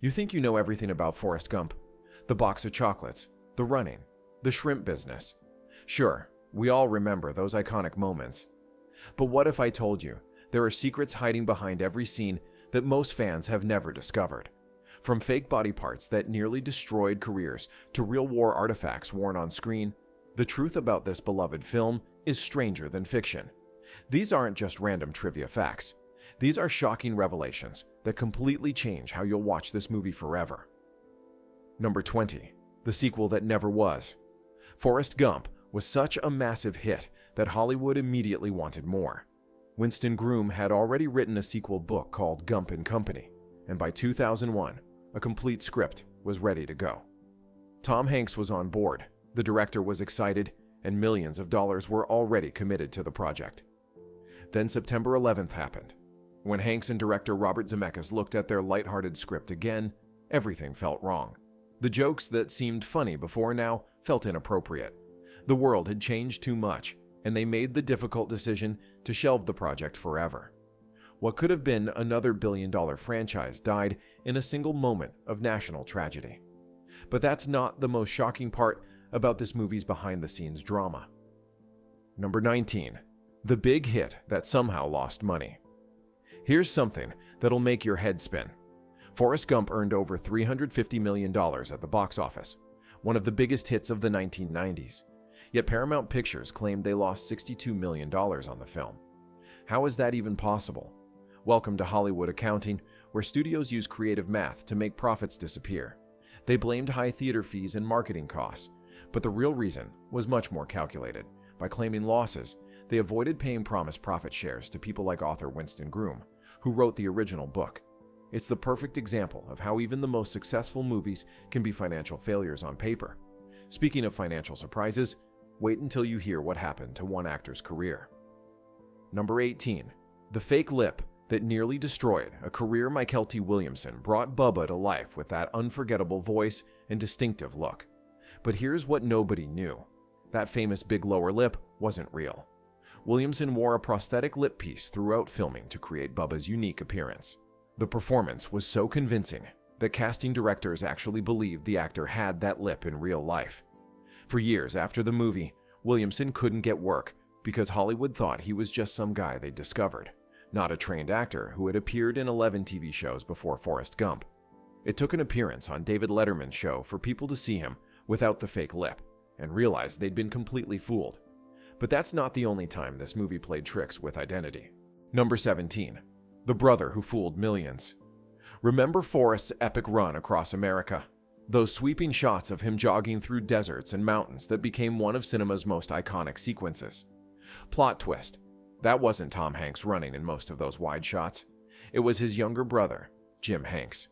You think you know everything about Forrest Gump, the box of chocolates, the running, the shrimp business. Sure, we all remember those iconic moments. But what if I told you there are secrets hiding behind every scene that most fans have never discovered? From fake body parts that nearly destroyed careers to real war artifacts worn on screen, the truth about this beloved film is stranger than fiction. These aren't just random trivia facts. These are shocking revelations that completely change how you'll watch this movie forever. Number 20. The sequel that never was. Forrest Gump was such a massive hit that Hollywood immediately wanted more. Winston Groom had already written a sequel book called Gump and Company, and by 2001, a complete script was ready to go. Tom Hanks was on board, the director was excited, and millions of dollars were already committed to the project. Then September 11th happened. When Hanks and director Robert Zemeckis looked at their lighthearted script again, everything felt wrong. The jokes that seemed funny before now felt inappropriate. The world had changed too much, and they made the difficult decision to shelve the project forever. What could have been another billion-dollar franchise died in a single moment of national tragedy. But that's not the most shocking part about this movie's behind-the-scenes drama. Number 19. The big hit that somehow lost money. Here's something that'll make your head spin. Forrest Gump earned over $350 million at the box office, one of the biggest hits of the 1990s. Yet Paramount Pictures claimed they lost $62 million on the film. How is that even possible? Welcome to Hollywood accounting, where studios use creative math to make profits disappear. They blamed high theater fees and marketing costs, but the real reason was much more calculated. By claiming losses, they avoided paying promised profit shares to people like author Winston Groom, who wrote the original book. It's the perfect example of how even the most successful movies can be financial failures on paper. Speaking of financial surprises, wait until you hear what happened to one actor's career. Number 18. The fake lip that nearly destroyed a career. Michael T. Williamson brought Bubba to life with that unforgettable voice and distinctive look. But here's what nobody knew. That famous big lower lip wasn't real. Williamson wore a prosthetic lip piece throughout filming to create Bubba's unique appearance. The performance was so convincing that casting directors actually believed the actor had that lip in real life. For years after the movie, Williamson couldn't get work because Hollywood thought he was just some guy they'd discovered, not a trained actor who had appeared in 11 TV shows before Forrest Gump. It took an appearance on David Letterman's show for people to see him without the fake lip and realize they'd been completely fooled. But that's not the only time this movie played tricks with identity. Number 17. The brother who fooled millions. Remember Forrest's epic run across America? Those sweeping shots of him jogging through deserts and mountains that became one of cinema's most iconic sequences. Plot twist. That wasn't Tom Hanks running in most of those wide shots. It was his younger brother, Jim Hanks.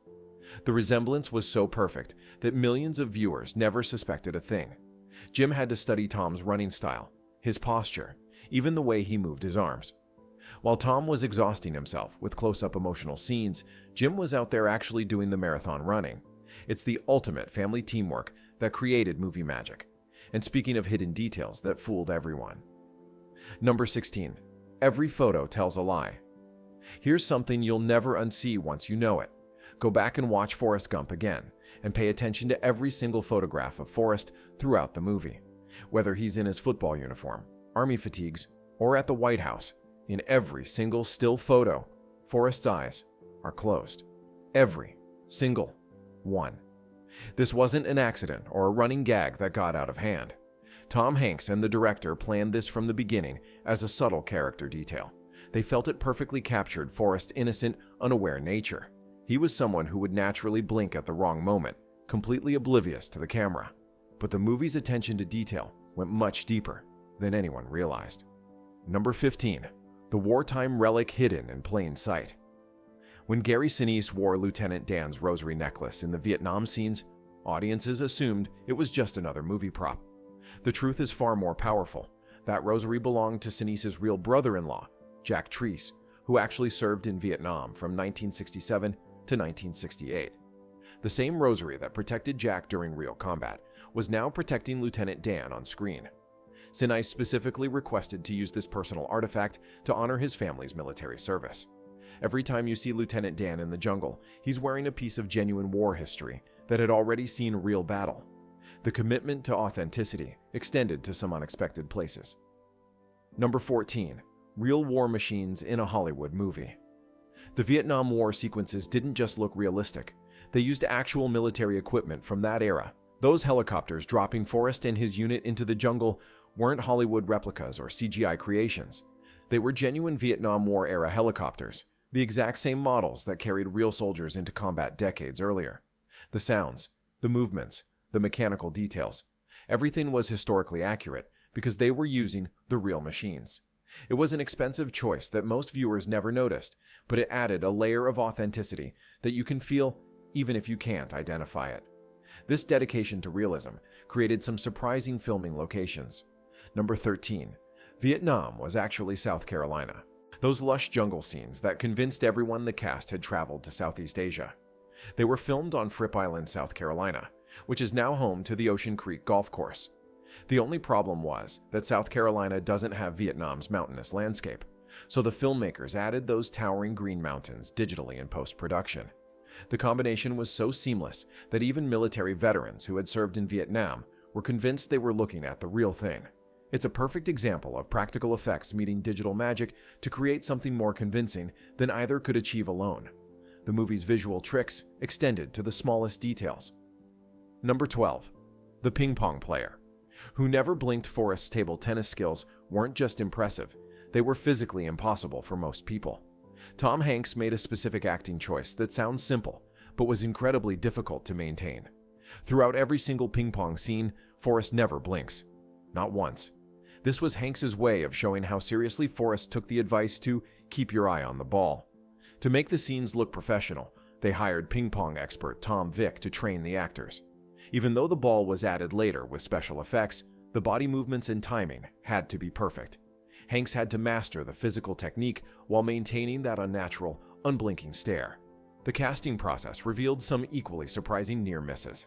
The resemblance was so perfect that millions of viewers never suspected a thing. Jim had to study Tom's running style, his posture, even the way he moved his arms. While Tom was exhausting himself with close-up emotional scenes, Jim was out there actually doing the marathon running. It's the ultimate family teamwork that created movie magic. And speaking of hidden details that fooled everyone. Number 16. Every photo tells a lie. Here's something you'll never unsee once you know it. Go back and watch Forrest Gump again, and pay attention to every single photograph of Forrest throughout the movie. Whether he's in his football uniform, army fatigues, or at the White House, in every single still photo, Forrest's eyes are closed. Every single one. This wasn't an accident or a running gag that got out of hand. Tom Hanks and the director planned this from the beginning as a subtle character detail. They felt it perfectly captured Forrest's innocent, unaware nature. He was someone who would naturally blink at the wrong moment, completely oblivious to the camera. But the movie's attention to detail went much deeper than anyone realized. Number 15. The Wartime Relic hidden in plain sight. When Gary Sinise wore Lieutenant Dan's rosary necklace in the Vietnam scenes, audiences assumed it was just another movie prop. The truth is far more powerful. That rosary belonged to Sinise's real brother-in-law, Jack Treese, who actually served in Vietnam from 1967 to 1968. The same rosary that protected Jack during real combat was now protecting Lieutenant Dan on screen. Sinise specifically requested to use this personal artifact to honor his family's military service. Every time you see Lieutenant Dan in the jungle, he's wearing a piece of genuine war history that had already seen real battle. The commitment to authenticity extended to some unexpected places. Number 14. Real war machines in a Hollywood movie. The Vietnam War sequences didn't just look realistic. They used actual military equipment from that era. Those helicopters dropping Forrest and his unit into the jungle weren't Hollywood replicas or CGI creations. They were genuine Vietnam War-era helicopters, the exact same models that carried real soldiers into combat decades earlier. The sounds, the movements, the mechanical details, everything was historically accurate because they were using the real machines. It was an expensive choice that most viewers never noticed, but it added a layer of authenticity that you can feel even if you can't identify it. This dedication to realism created some surprising filming locations. Number 13. Vietnam was actually South Carolina. Those lush jungle scenes that convinced everyone the cast had traveled to Southeast Asia. They were filmed on Fripp Island, South Carolina, which is now home to the Ocean Creek Golf Course. The only problem was that South Carolina doesn't have Vietnam's mountainous landscape, so the filmmakers added those towering green mountains digitally in post-production. The combination was so seamless that even military veterans who had served in Vietnam were convinced they were looking at the real thing. It's a perfect example of practical effects meeting digital magic to create something more convincing than either could achieve alone. The movie's visual tricks extended to the smallest details. Number 12. The Pingpong Player Who Never blinked. Forrest's table tennis skills weren't just impressive, they were physically impossible for most people. Tom Hanks made a specific acting choice that sounds simple, but was incredibly difficult to maintain. Throughout every single ping pong scene, Forrest never blinks. Not once. This was Hanks's way of showing how seriously Forrest took the advice to keep your eye on the ball. To make the scenes look professional, they hired ping pong expert Tom Vick to train the actors. Even though the ball was added later with special effects, the body movements and timing had to be perfect. Hanks had to master the physical technique while maintaining that unnatural, unblinking stare. The casting process revealed some equally surprising near misses.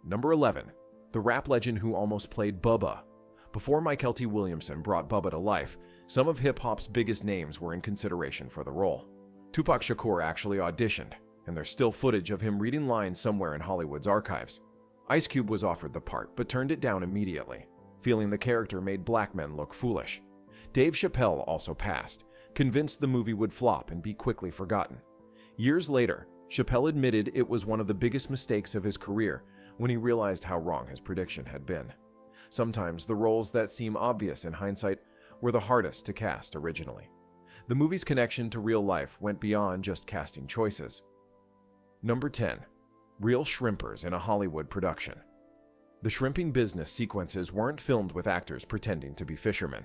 Number 11. The rap legend who almost played Bubba. Before Michael T. Williamson brought Bubba to life, some of hip-hop's biggest names were in consideration for the role. Tupac Shakur actually auditioned, and there's still footage of him reading lines somewhere in Hollywood's archives. Ice Cube was offered the part, but turned it down immediately, feeling the character made black men look foolish. Dave Chappelle also passed, convinced the movie would flop and be quickly forgotten. Years later, Chappelle admitted it was one of the biggest mistakes of his career when he realized how wrong his prediction had been. Sometimes the roles that seem obvious in hindsight were the hardest to cast originally. The movie's connection to real life went beyond just casting choices. Number 10. Real shrimpers in a Hollywood production. The shrimping business sequences weren't filmed with actors pretending to be fishermen.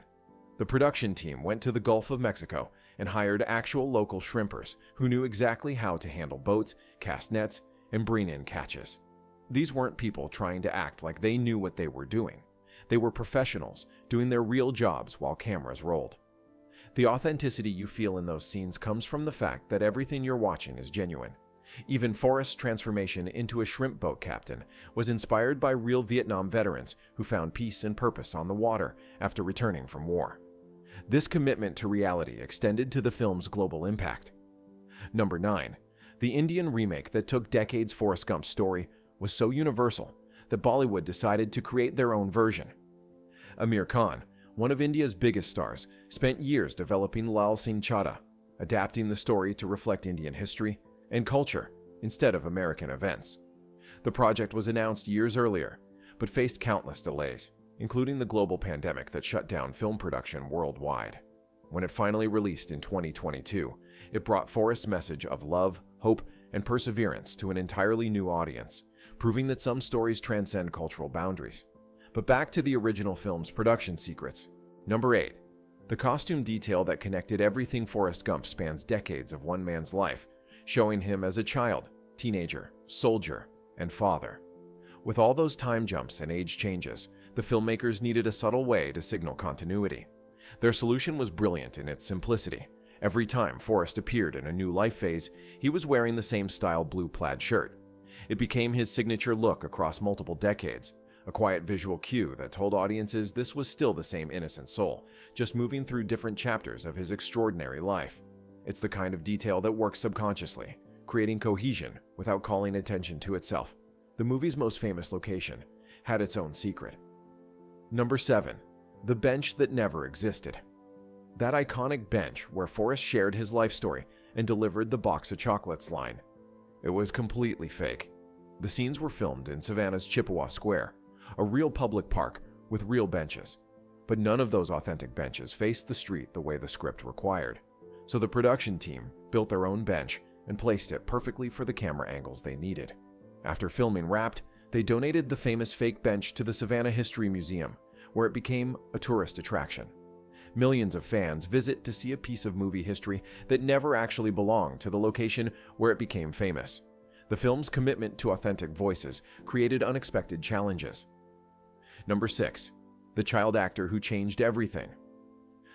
The production team went to the Gulf of Mexico and hired actual local shrimpers who knew exactly how to handle boats, cast nets, and bring in catches. These weren't people trying to act like they knew what they were doing. They were professionals doing their real jobs while cameras rolled. The authenticity you feel in those scenes comes from the fact that everything you're watching is genuine. Even Forrest's transformation into a shrimp boat captain was inspired by real Vietnam veterans who found peace and purpose on the water after returning from war. This commitment to reality extended to the film's global impact. Number 9. The Indian remake that took decades. Forrest Gump's story was so universal that Bollywood decided to create their own version. Amir Khan, one of India's biggest stars, spent years developing Lal Singh Chaddha, adapting the story to reflect Indian history and culture instead of American events. The project was announced years earlier, but faced countless delays, including the global pandemic that shut down film production worldwide. When it finally released in 2022, it brought Forrest's message of love, hope, and perseverance to an entirely new audience, proving that some stories transcend cultural boundaries. But back to the original film's production secrets. Number 8. The costume detail that connected everything. Forrest Gump spans decades of one man's life, showing him as a child, teenager, soldier, and father. With all those time jumps and age changes, the filmmakers needed a subtle way to signal continuity. Their solution was brilliant in its simplicity. Every time Forrest appeared in a new life phase, he was wearing the same style blue plaid shirt. It became his signature look across multiple decades, a quiet visual cue that told audiences this was still the same innocent soul, just moving through different chapters of his extraordinary life. It's the kind of detail that works subconsciously, creating cohesion without calling attention to itself. The movie's most famous location had its own secret. Number 7. The bench that never existed. That iconic bench where Forrest shared his life story and delivered the box of chocolates line. It was completely fake. The scenes were filmed in Savannah's Chippewa Square, a real public park with real benches. But none of those authentic benches faced the street the way the script required. So the production team built their own bench and placed it perfectly for the camera angles they needed. After filming wrapped, they donated the famous fake bench to the Savannah History Museum, where it became a tourist attraction. Millions of fans visit to see a piece of movie history that never actually belonged to the location where it became famous. The film's commitment to authentic voices created unexpected challenges. Number 6. The child actor who changed everything.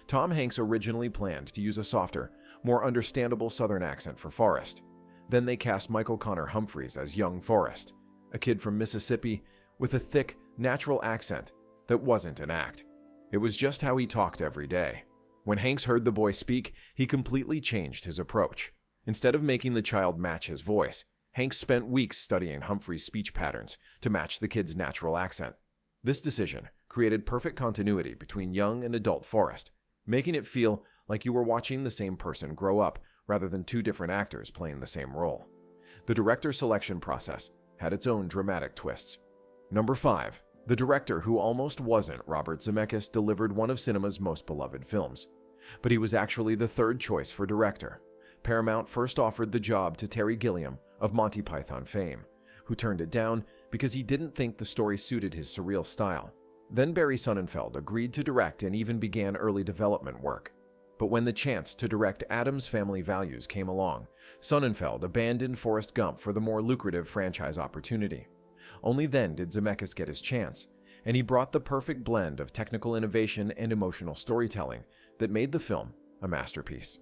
Tom Hanks originally planned to use a softer, more understandable Southern accent for Forrest. Then they cast Michael Connor Humphreys as young Forrest, a kid from Mississippi with a thick, natural accent that wasn't an act. It was just how he talked every day. When Hanks heard the boy speak, he completely changed his approach. Instead of making the child match his voice, Hanks spent weeks studying Humphrey's speech patterns to match the kid's natural accent. This decision created perfect continuity between young and adult Forrest, making it feel like you were watching the same person grow up rather than two different actors playing the same role. The director selection process had its own dramatic twists. Number 5. The director who almost wasn't Robert Zemeckis delivered one of cinema's most beloved films. But he was actually the third choice for director. Paramount first offered the job to Terry Gilliam of Monty Python fame, who turned it down because he didn't think the story suited his surreal style. Then Barry Sonnenfeld agreed to direct and even began early development work. But when the chance to direct Addams Family Values came along, Sonnenfeld abandoned Forrest Gump for the more lucrative franchise opportunity. Only then did Zemeckis get his chance, and he brought the perfect blend of technical innovation and emotional storytelling that made the film a masterpiece.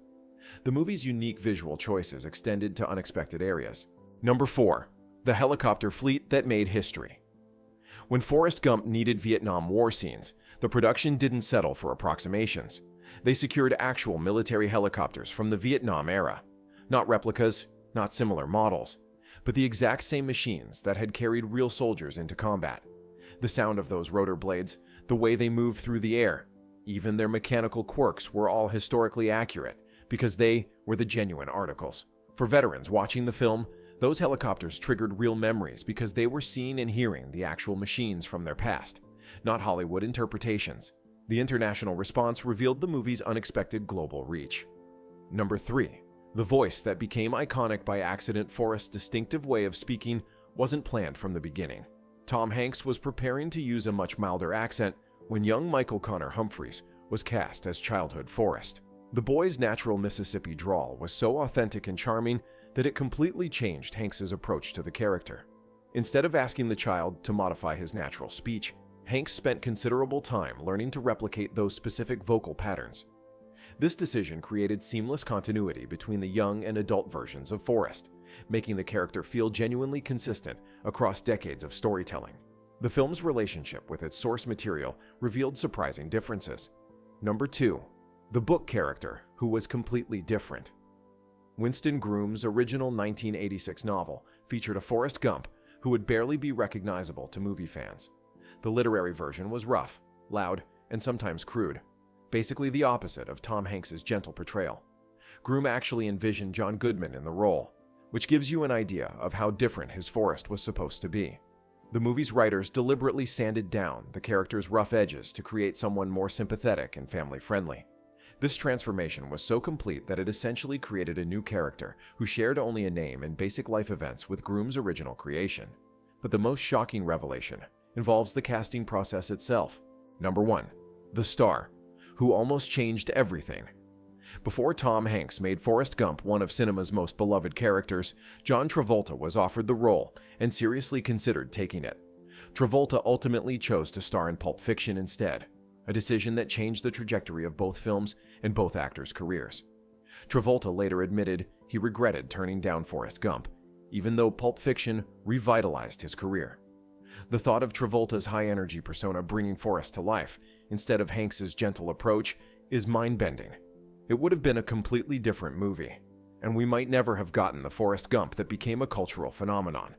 The movie's unique visual choices extended to unexpected areas. Number 4. The helicopter fleet that made history. When Forrest Gump needed Vietnam War scenes, the production didn't settle for approximations. They secured actual military helicopters from the Vietnam era. Not replicas, not similar models, but the exact same machines that had carried real soldiers into combat. The sound of those rotor blades, the way they moved through the air, even their mechanical quirks were all historically accurate because they were the genuine articles. For veterans watching the film, those helicopters triggered real memories because they were seeing and hearing the actual machines from their past, not Hollywood interpretations. The international response revealed the movie's unexpected global reach. Number 3. The voice that became iconic by accident. Forrest's distinctive way of speaking wasn't planned from the beginning. Tom Hanks was preparing to use a much milder accent when young Michael Connor Humphreys was cast as childhood Forrest. The boy's natural Mississippi drawl was so authentic and charming that it completely changed Hanks's approach to the character. Instead of asking the child to modify his natural speech, Hanks spent considerable time learning to replicate those specific vocal patterns. This decision created seamless continuity between the young and adult versions of Forrest, making the character feel genuinely consistent across decades of storytelling. The film's relationship with its source material revealed surprising differences. Number 2. The book character who was completely different. Winston Groom's original 1986 novel featured a Forrest Gump who would barely be recognizable to movie fans. The literary version was rough, loud, and sometimes crude, basically the opposite of Tom Hanks's gentle portrayal. Groom actually envisioned John Goodman in the role, which gives you an idea of how different his Forrest was supposed to be. The movie's writers deliberately sanded down the character's rough edges to create someone more sympathetic and family-friendly. This transformation was so complete that it essentially created a new character who shared only a name and basic life events with Groom's original creation. But the most shocking revelation involves the casting process itself. Number 1. The star, who almost changed everything. Before Tom Hanks made Forrest Gump one of cinema's most beloved characters, John Travolta was offered the role and seriously considered taking it. Travolta ultimately chose to star in Pulp Fiction instead, a decision that changed the trajectory of both films and both actors' careers. Travolta later admitted he regretted turning down Forrest Gump, even though Pulp Fiction revitalized his career. The thought of Travolta's high-energy persona bringing Forrest to life, instead of Hanks's gentle approach, is mind-bending. it would have been a completely different movie, and we might never have gotten the Forrest Gump that became a cultural phenomenon.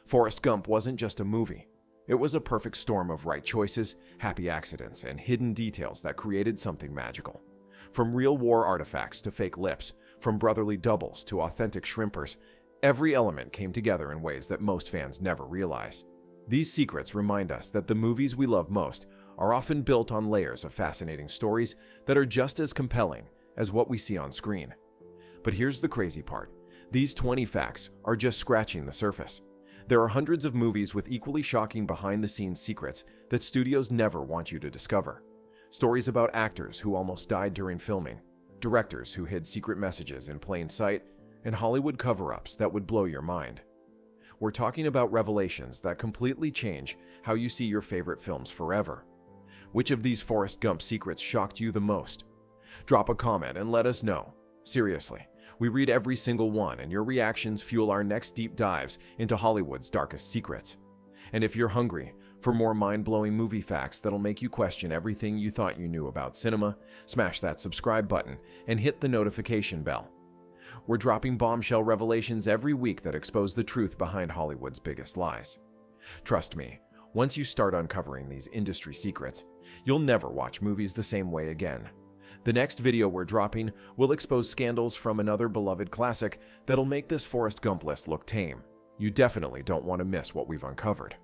Forrest Gump wasn't just a movie. It was a perfect storm of right choices, happy accidents, and hidden details that created something magical. From real war artifacts to fake lips, from brotherly doubles to authentic shrimpers, every element came together in ways that most fans never realize. These secrets remind us that the movies we love most are often built on layers of fascinating stories that are just as compelling as what we see on screen. But here's the crazy part. These 20 facts are just scratching the surface. There are hundreds of movies with equally shocking behind-the-scenes secrets that studios never want you to discover. Stories about actors who almost died during filming, directors who hid secret messages in plain sight, and Hollywood cover-ups that would blow your mind. We're talking about revelations that completely change how you see your favorite films forever. Which of these Forrest Gump secrets shocked you the most? Drop a comment and let us know. Seriously, we read every single one, and your reactions fuel our next deep dives into Hollywood's darkest secrets. And if you're hungry for more mind-blowing movie facts that'll make you question everything you thought you knew about cinema, smash that subscribe button and hit the notification bell. We're dropping bombshell revelations every week that expose the truth behind Hollywood's biggest lies. Trust me, once you start uncovering these industry secrets, you'll never watch movies the same way again. The next video we're dropping will expose scandals from another beloved classic that'll make this Forrest Gump list look tame. You definitely don't want to miss what we've uncovered.